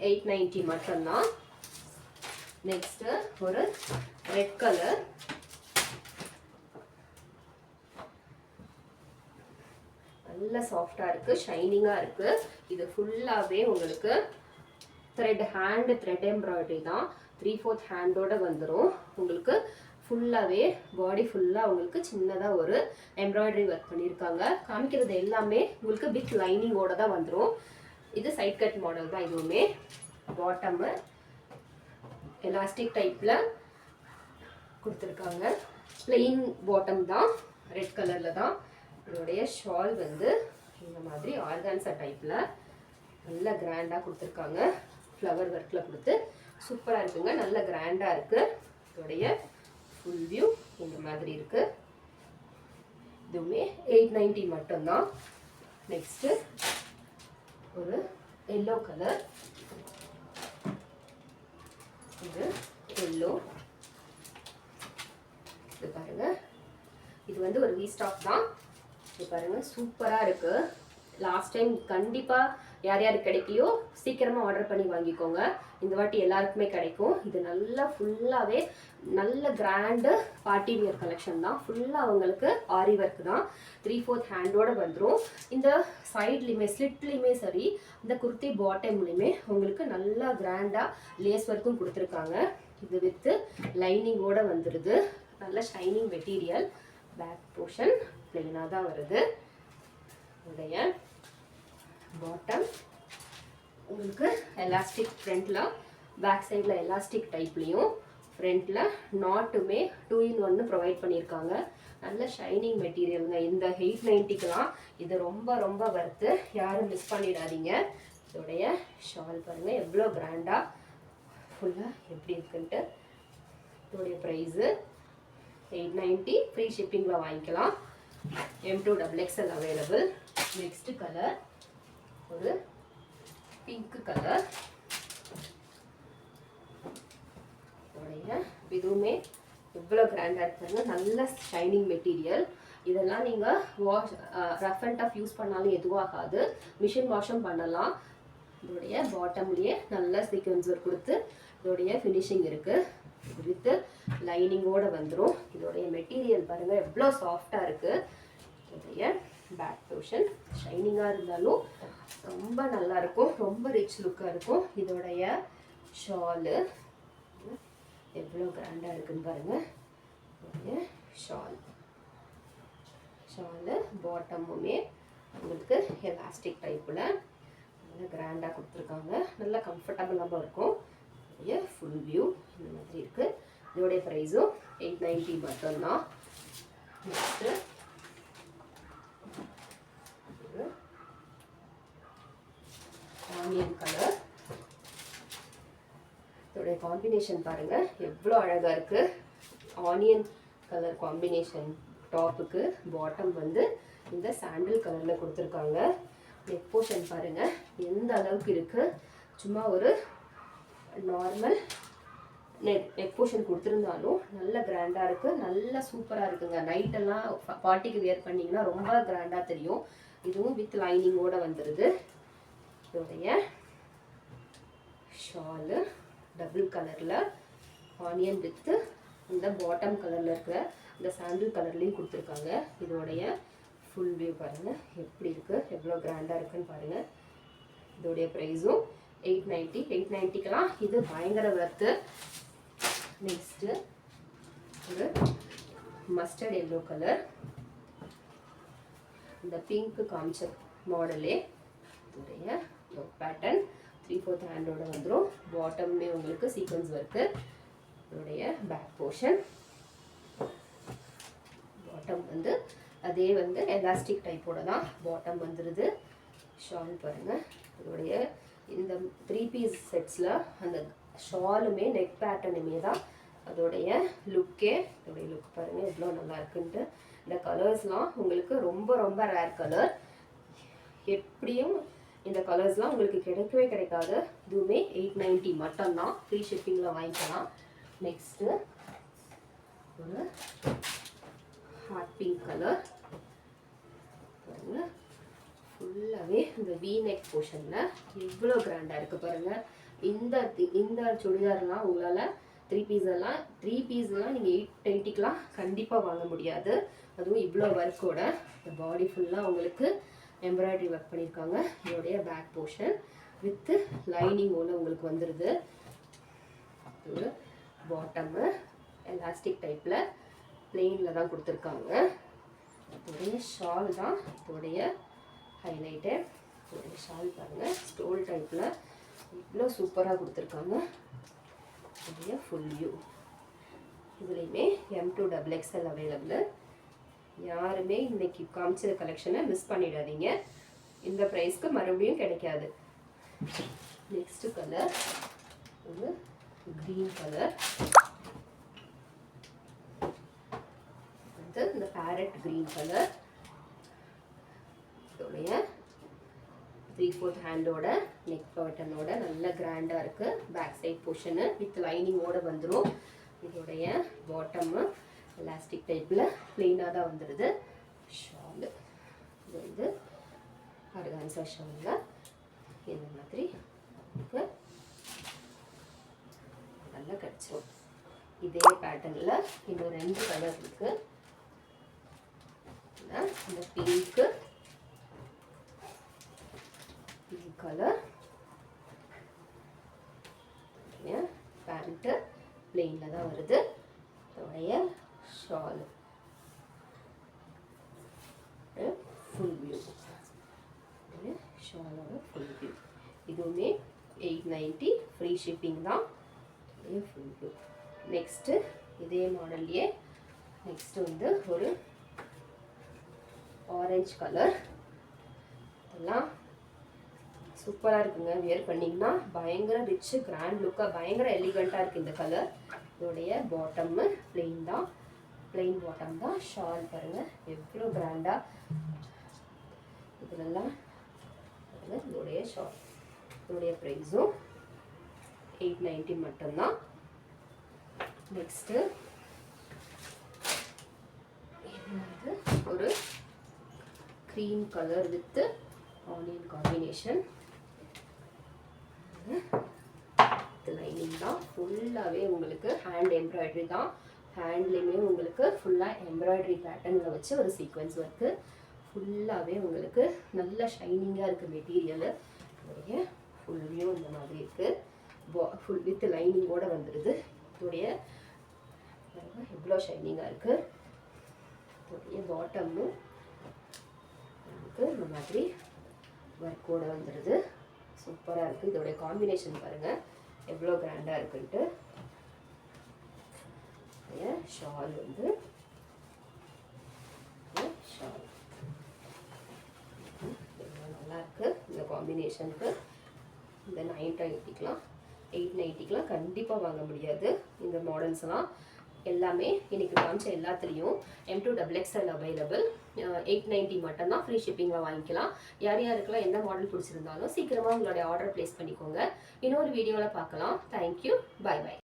890 மட்டும்தான். நெக்ஸ்ட் ஒரு red colour, நல்ல சாஃப்டா இருக்கு, ஷைனிங்கா இருக்கு. இது ஃபுல்லாவே உங்களுக்கு த்ரெட் ஹேண்ட் த்ரெட் எம்ப்ராய்டரி தான். 3/4 ஹேண்டோட வந்துடும். உங்களுக்கு ஃபுல்லாவே பாடி ஃபுல்லா உங்களுக்கு சின்னதா ஒரு எம்ப்ராய்டரி ஒர்க் பண்ணியிருக்காங்க. காமிக்கிறது எல்லாமே உங்களுக்கு வித் லைனிங்கோட தான் வந்துடும். இது சைட் கட் மாடல் தான். இதுவுமே பாட்டம் எலாஸ்டிக் டைப்ல கொடுத்துருக்காங்க. பிளெயின் பாட்டம் தான், ரெட் கலர்ல தான். இதோடைய ஷால் வந்து இந்த மாதிரி ஆர்கான்சா டைப்ல நல்ல கிராண்டா கொடுத்துருக்காங்க. ஃப்ளவர் ஒர்க்ல கொடுத்து சூப்பரா இருக்குங்க. நல்ல கிராண்டா இருக்கு. இதோடைய ஃபுல் வியூ இந்த மாதிரி இருக்கு. இதுவுமே 890 மட்டும்தான். நெக்ஸ்ட் ஒரு எல்லோ கலர், இது எல்லோ. இது பாருங்க, இது வந்து ஒரு ரீஸ்டாக் தான். இது பாருங்க சூப்பரா இருக்கு. லாஸ்ட் டைம் கண்டிப்பா யார் யாருக்கு கிடைக்கலையோ சீக்கிரமா ஆர்டர் பண்ணி வாங்கிக்கோங்க. இந்த வாட்டி எல்லாருக்குமே கிடைக்கும். இது நல்லா ஃபுல்லாவே நல்ல கிராண்டு பார்ட்டி வியர் கலெக்ஷன் தான். ஃபுல்லா உங்களுக்கு ஆரி ஒர்க் தான். 3/4 ஹேண்டோட வந்துடும். இந்த சைட்லையுமே ஸ்லிட்லையுமே சரி, இந்த குர்த்தி பாட்டம்லையுமே உங்களுக்கு நல்லா கிராண்டா லேஸ் ஒர்க்கும் கொடுத்துருக்காங்க. இது வித் லைனிங்கோட வந்துடுது. நல்ல ஷைனிங் மெட்டீரியல். பேக் போர்ஷன் பிளெயினாக தான் வருது. உடைய பாட்டம் உங்களுக்கு எலாஸ்டிக் ஃப்ரண்ட்ல, பேக் சைடில் எலாஸ்டிக் டைப்லையும், ஃப்ரண்ட்ல நாட்டுமே 2 in 1 ப்ரொவைட் பண்ணியிருக்காங்க. நல்ல ஷைனிங் மெட்டீரியலுங்க. இந்த 890க்குலாம் இது ரொம்ப ரொம்ப வர்த்து. யாரும் மிஸ் பண்ணிடாதீங்க. இதோடைய ஷால் பாருங்க எவ்வளோ கிராண்டா ஃபுல்லாக எப்படி இருக்குன்ட்டு. இதோடைய ப்ரைஸு 890. ஃப்ரீ ஷிப்பிங்கில் வாங்கிக்கலாம். M2XXL available. நெக்ஸ்ட் கலர் ஒரு பிங்க் கலர். இதுவுமே எவ்வளோ கிராண்டாக இருக்குங்க. நல்ல ஷைனிங் மெட்டீரியல். இதெல்லாம் நீங்கள் ரஃப் அண்ட் டஃப் யூஸ் பண்ணாலும் எதுவும் ஆகாது. மிஷின் வாஷும் பண்ணலாம். இதோடைய பாட்டம்லேயே நல்ல சீக்வன்ஸ் ஒர்க் கொடுத்து இதோடைய ஃபினிஷிங் இருக்குது. வித் லைனிங்கோட வந்துடும். இதோடைய மெட்டீரியல் பாருங்கள் எவ்வளோ சாஃப்டாக இருக்குது. இதோடைய பேக் போர்ஷன் ஷைனிங்காக இருந்தாலும் ரொம்ப நல்லா இருக்கும். ரொம்ப ரிச் லுக்காக இருக்கும். இதோடைய ஷாலு எவ்வளோ கிராண்டாக இருக்குன்னு பாருங்கள். இதோடைய ஷாலு பாட்டமுமே உங்களுக்கு எலாஸ்டிக் டைப்பில் நல்லா கிராண்டாக கொடுத்துருக்காங்க. நல்லா கம்ஃபர்டபுளாகவும் இருக்கும். ஃபுல் வியூ இந்த மாதிரி இருக்கு. இதோடைய ப்ரைஸும் 890 மட்டும்தான். Next onion colour. இதோடைய காம்பினேஷன் பாருங்க எவ்வளோ அழகா இருக்கு. ஆனியன் கலர் காம்பினேஷன் டாப்புக்கு பாட்டம் வந்து இந்த சாண்டில் கலர்ல கொடுத்துருக்காங்க. நெக் போர்ஷன் பாருங்க எந்த அளவுக்கு இருக்கு. சும்மா ஒரு நார்மல் நெக் போர்ஷன் கொடுத்துருந்தாலும் நல்ல கிராண்டாக இருக்குது. நல்ல சூப்பராக இருக்குங்க. நைட்டெல்லாம் பார்ட்டிக்கு வேர் பண்ணிங்கன்னா ரொம்ப கிராண்டாக தெரியும். இதுவும் வித் லைனிங்கோட வந்துடுது. இதோடைய ஷாலு டபுள் கலரில் ஆனியன் வித்து இந்த பாட்டம் கலரில் இருக்கிற இந்த சாண்டில் கலர்லேயும் கொடுத்துருக்காங்க. இதோடைய ஃபுல் வியூ பாருங்கள் எப்படி இருக்குது, எவ்வளோ கிராண்டாக இருக்குன்னு பாருங்கள். இதோடைய ப்ரைஸும் 890. 890க்கெலாம் இது பயங்கர வர்த்து. நெக்ஸ்ட்டு ஒரு மஸ்டர்ட் எல்லோ கலர். இந்த பிங்க் காமிச்ச மாடலே இதோடைய பேட்டர்ன் 3/4 ஹேண்டோட வந்துடும். பாட்டம்மே உங்களுக்கு சீக்வன்ஸ் ஒர்க்கு. இதோடைய பேக் போர்ஷன் பாட்டம் வந்து அதே வந்து எலாஸ்டிக் டைப்போட தான் பாட்டம் வந்துடுது. ஷால் பாருங்கள். இதோடைய இந்த 3 பீஸ் செட்ஸில் அந்த ஷாலுமே நெக் பேட்டர்னுமே தான் அதோடைய லுக்கே. இதோடைய லுக் பாருங்கள் எவ்வளோ நல்லா இருக்குன்ட்டு. இந்த கலர்ஸ்லாம் உங்களுக்கு ரொம்ப ரொம்ப ரேர் கலர். எப்படியும் இந்த கலர்ஸ்லாம் உங்களுக்கு கிடைக்கவே கிடைக்காது. இதுவுமே 890 மட்டும்தான். ஃப்ரீ ஷிப்பிங்கில் வாங்கிக்கலாம். நெக்ஸ்ட்டு ஒரு ஹாட் பிங்க் கலர் பாருங்கள். ஃபுல்லாக ஃபுல்லாகவே இந்த வி நெக் போர்ஷனில் எவ்வளோ கிராண்டாக இருக்குது பாருங்கள். இந்த சுடிதார்லாம் உங்களால் த்ரீ பீஸ்லாம் நீங்கள் 880க்கெலாம் கண்டிப்பாக வாங்க முடியாது. அதுவும் இவ்வளோ ஒர்க்கோட இந்த பாடி ஃபுல்லாக உங்களுக்கு எம்ப்ராய்டரி ஒர்க் பண்ணியிருக்காங்க. இதோடைய பேக் போர்ஷன் வித்து லைனிங்கோட உங்களுக்கு வந்துடுது. ஒரு பாட்டமு எலாஸ்டிக் டைப்பில் பிளெயினில் தான் கொடுத்துருக்காங்க. இதோடைய ஷால் தான் இதோடைய ஹைலைட்டு. இதோடைய ஷால் பாருங்கள், ஸ்டோல் டைப்பில் இவ்வளோ சூப்பராக கொடுத்துருக்காங்க. இதோடைய ஃபுல் வியூ. இதுலேயுமே M2XXL அவைலபிள். யாருமே இன்னைக்கு காமிச்ச கலெக்ஷனை மிஸ் பண்ணிடாதீங்க. இந்த ப்ரைஸ்க்கு மறுபடியும் கிடைக்காது. நெக்ஸ்ட் கலர் ஒரு க்ரீன் கலர். வந்து இந்த பேரட் க்ரீன் கலர். இதோடைய 3/4 ஹேண்டோட நெக் பட்டனோட நல்ல கிராண்டாக இருக்குது. பேக் சைட் போர்ஷனு வித் லைனிங்கோட வந்துடும். இதோடைய பாட்டமு எலாஸ்டிக் டைப்பில் ப்ளெயினாக தான் வந்துடுது. ஷாலு இது வந்து ஆர்கான்சா ஷாலில் இந்த மாதிரி நல்லா கிடச்சிரும். இதே பேட்டர்னில் இன்னும் 2 கலர் இருக்குது. இந்த பிங்க் கலர். பேண்ட்டு பிளெயினில் தான் வருது. இதோடைய ஷால் ஃபுல் வியூ. ஷாலோட ஃபுல் வியூ. இதுவுமே 890 ஃப்ரீ ஷிப்பிங் தான். Full view. நெக்ஸ்ட்டு இதே மாடல்லையே நெக்ஸ்ட்டு வந்து ஒரு ஆரஞ்சு கலர். இதெல்லாம் சூப்பராக இருக்குங்க. வியர் பண்ணிங்கன்னா பயங்கர ரிச்சு கிராண்ட் லுக்காக பயங்கர எலிகண்ட்டாக இருக்குது இந்த கலர். இதோடைய பாட்டம்மு பிளெயின் தான், பிளெயின் பாட்டம் தான். ஷால் பாருங்கள் எவ்வளோ கிராண்டாக. இதெல்லாம் இதோடைய ஷால். இதோடைய ப்ரைஸும் 890 மட்டும்தான். நெக்ஸ்ட்டு இது வந்து ஒரு cream colour with onion combination. Lining தான் ஃபுல்லாகவே உங்களுக்கு ஹேண்ட் எம்ப்ராய்டரி தான். ஹேண்ட்லேயுமே உங்களுக்கு ஃபுல்லாக எம்ப்ராய்டரி பேட்டர்னில் வச்சு ஒரு சீக்வன்ஸ் ஒர்க்கு. ஃபுல்லாகவே உங்களுக்கு நல்ல ஷைனிங்காக இருக்குது மெட்டீரியலு. இதோடைய ஃபுல் வியூ இந்த மாதிரி இருக்குது. ஃபுல் வித் லைனிங்கோடு வந்துடுது. இதோடைய எவ்வளோ ஷைனிங்காக இருக்குது. இதோடைய பாட்டமும் இந்த மாதிரி ஒர்க்கோடு வந்துடுது. சூப்பராக இருக்குது. இதோடைய காம்பினேஷன் பாருங்கள் எவ்வளோ கிராண்டாக இருக்குன்ட்டு. ஷால் வந்து ஷால் நல்லாயிருக்கு இந்த காம்பினேஷனுக்கு. இந்த 990க்கெலாம் 890க்கெலாம் கண்டிப்பாக வாங்க முடியாது இந்த மாடல்ஸ்லாம். எல்லாமே இன்றைக்கி காமிச்ச எல்லாத்துலேயும் M2XXL அவைலபிள். 890 மட்டும்தான் ஃப்ரீ ஷிப்பிங்கில் வாங்கிக்கலாம். யார் யாருக்கெல்லாம் எந்த மாடல் பிடிச்சிருந்தாலும் சீக்கிரமாக உங்களுடைய ஆர்டர் ப்ளேஸ் பண்ணிக்கோங்க. இன்னொரு வீடியோவில் பார்க்கலாம். தேங்க்யூ. Bye by.